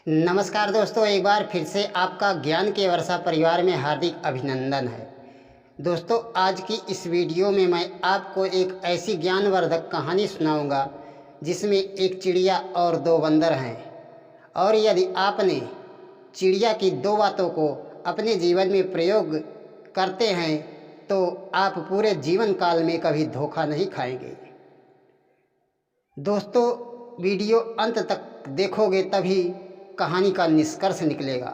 नमस्कार दोस्तों, एक बार फिर से आपका ज्ञान के वर्षा परिवार में हार्दिक अभिनंदन है। दोस्तों, आज की इस वीडियो में मैं आपको एक ऐसी ज्ञानवर्धक कहानी सुनाऊंगा जिसमें एक चिड़िया और दो बंदर हैं। और यदि आपने चिड़िया की दो बातों को अपने जीवन में प्रयोग करते हैं तो आप पूरे जीवन काल में कभी धोखा नहीं खाएंगे। दोस्तों, वीडियो अंत तक देखोगे तभी कहानी का निष्कर्ष निकलेगा।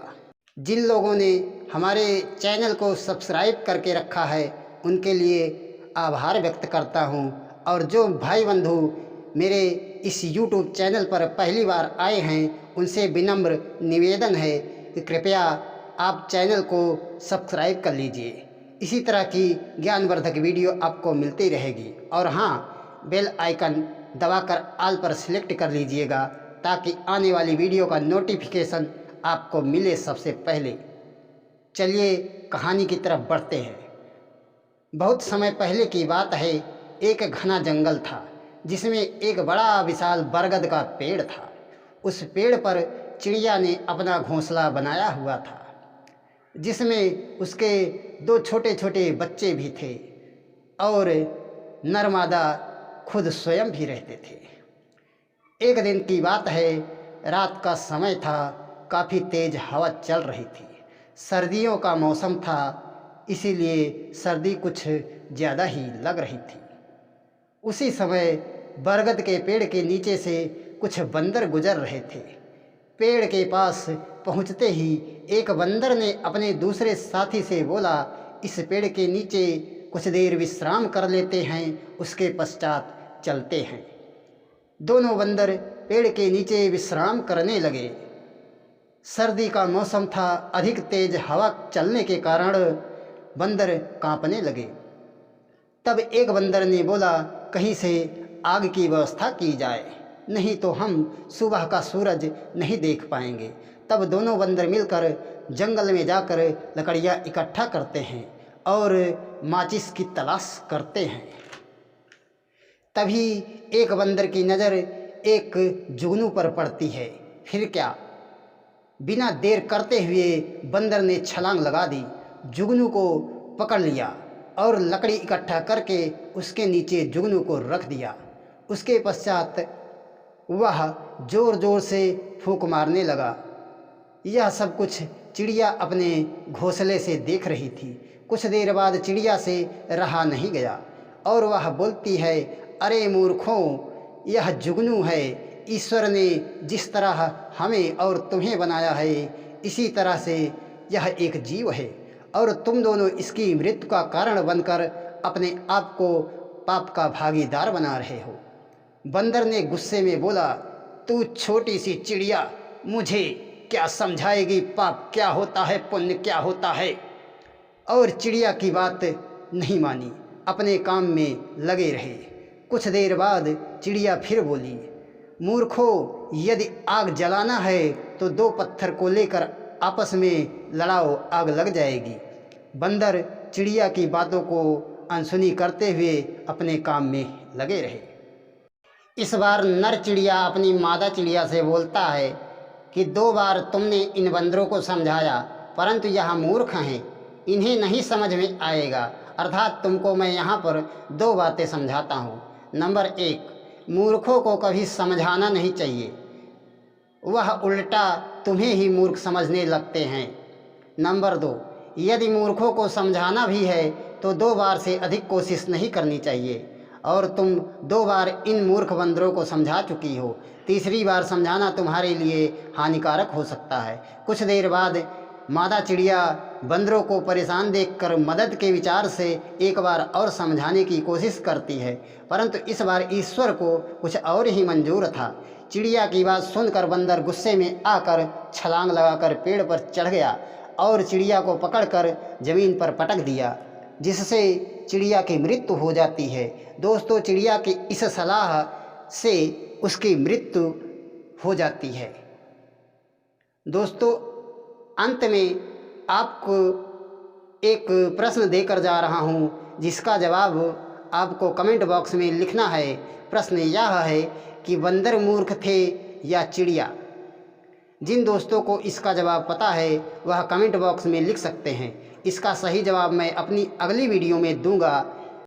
जिन लोगों ने हमारे चैनल को सब्सक्राइब करके रखा है उनके लिए आभार व्यक्त करता हूं, और जो भाई बंधु मेरे इस YouTube चैनल पर पहली बार आए हैं उनसे विनम्र निवेदन है कि कृपया आप चैनल को सब्सक्राइब कर लीजिए। इसी तरह की ज्ञानवर्धक वीडियो आपको मिलती रहेगी। और हाँ, बेल आइकन दबाकर ऑल पर सिलेक्ट कर लीजिएगा ताकि आने वाली वीडियो का नोटिफिकेशन आपको मिले सबसे पहले। चलिए कहानी की तरफ बढ़ते हैं। बहुत समय पहले की बात है। एक घना जंगल था जिसमें एक बड़ा विशाल बरगद का पेड़ था। उस पेड़ पर चिड़िया ने अपना घोंसला बनाया हुआ था जिसमें उसके दो छोटे छोटे बच्चे भी थे और नर मादा खुद स्वयं भी रहते थे। एक दिन की बात है, रात का समय था। काफ़ी तेज हवा चल रही थी। सर्दियों का मौसम था, इसीलिए सर्दी कुछ ज़्यादा ही लग रही थी। उसी समय बरगद के पेड़ के नीचे से कुछ बंदर गुजर रहे थे। पेड़ के पास पहुंचते ही एक बंदर ने अपने दूसरे साथी से बोला, इस पेड़ के नीचे कुछ देर विश्राम कर लेते हैं, उसके पश्चात चलते हैं। दोनों बंदर पेड़ के नीचे विश्राम करने लगे। सर्दी का मौसम था, अधिक तेज हवा चलने के कारण बंदर कांपने लगे। तब एक बंदर ने बोला, कहीं से आग की व्यवस्था की जाए, नहीं तो हम सुबह का सूरज नहीं देख पाएंगे। तब दोनों बंदर मिलकर जंगल में जाकर लकड़ियाँ इकट्ठा करते हैं और माचिस की तलाश करते हैं। तभी एक बंदर की नज़र एक जुगनू पर पड़ती है। फिर क्या, बिना देर करते हुए बंदर ने छलांग लगा दी, जुगनू को पकड़ लिया और लकड़ी इकट्ठा करके उसके नीचे जुगनू को रख दिया। उसके पश्चात वह ज़ोर ज़ोर से फूंक मारने लगा। यह सब कुछ चिड़िया अपने घोंसले से देख रही थी। कुछ देर बाद चिड़िया से रहा नहीं गया और वह बोलती है, अरे मूर्खों, यह जुगनू है। ईश्वर ने जिस तरह हमें और तुम्हें बनाया है इसी तरह से यह एक जीव है, और तुम दोनों इसकी मृत्यु का कारण बनकर अपने आप को पाप का भागीदार बना रहे हो। बंदर ने गुस्से में बोला, तू छोटी सी चिड़िया मुझे क्या समझाएगी पाप क्या होता है, पुण्य क्या होता है। और चिड़िया की बात नहीं मानी, अपने काम में लगे रहे। कुछ देर बाद चिड़िया फिर बोली, मूर्खों, यदि आग जलाना है तो दो पत्थर को लेकर आपस में लड़ाओ, आग लग जाएगी। बंदर चिड़िया की बातों को अनसुनी करते हुए अपने काम में लगे रहे। इस बार नर चिड़िया अपनी मादा चिड़िया से बोलता है कि 2 बार तुमने इन बंदरों को समझाया, परंतु यह मूर्ख हैं, इन्हें नहीं समझ में आएगा। अर्थात तुमको मैं यहाँ पर 2 बातें समझाता हूँ। नंबर 1, मूर्खों को कभी समझाना नहीं चाहिए, वह उल्टा तुम्हें ही मूर्ख समझने लगते हैं। नंबर 2, यदि मूर्खों को समझाना भी है तो 2 बार से अधिक कोशिश नहीं करनी चाहिए, और तुम 2 बार इन मूर्ख बंदरों को समझा चुकी हो। तीसरी बार समझाना तुम्हारे लिए हानिकारक हो सकता है। कुछ देर बाद मादा चिड़िया बंदरों को परेशान देखकर मदद के विचार से एक बार और समझाने की कोशिश करती है, परंतु इस बार ईश्वर को कुछ और ही मंजूर था। चिड़िया की बात सुनकर बंदर गुस्से में आकर छलांग लगाकर पेड़ पर चढ़ गया और चिड़िया को पकड़कर जमीन पर पटक दिया, जिससे चिड़िया की मृत्यु हो जाती है। दोस्तों, चिड़िया की इस सलाह से उसकी मृत्यु हो जाती है। दोस्तों, अंत में आपको एक प्रश्न देकर जा रहा हूँ जिसका जवाब आपको कमेंट बॉक्स में लिखना है। प्रश्न यह है कि बंदर मूर्ख थे या चिड़िया। जिन दोस्तों को इसका जवाब पता है वह कमेंट बॉक्स में लिख सकते हैं। इसका सही जवाब मैं अपनी अगली वीडियो में दूंगा।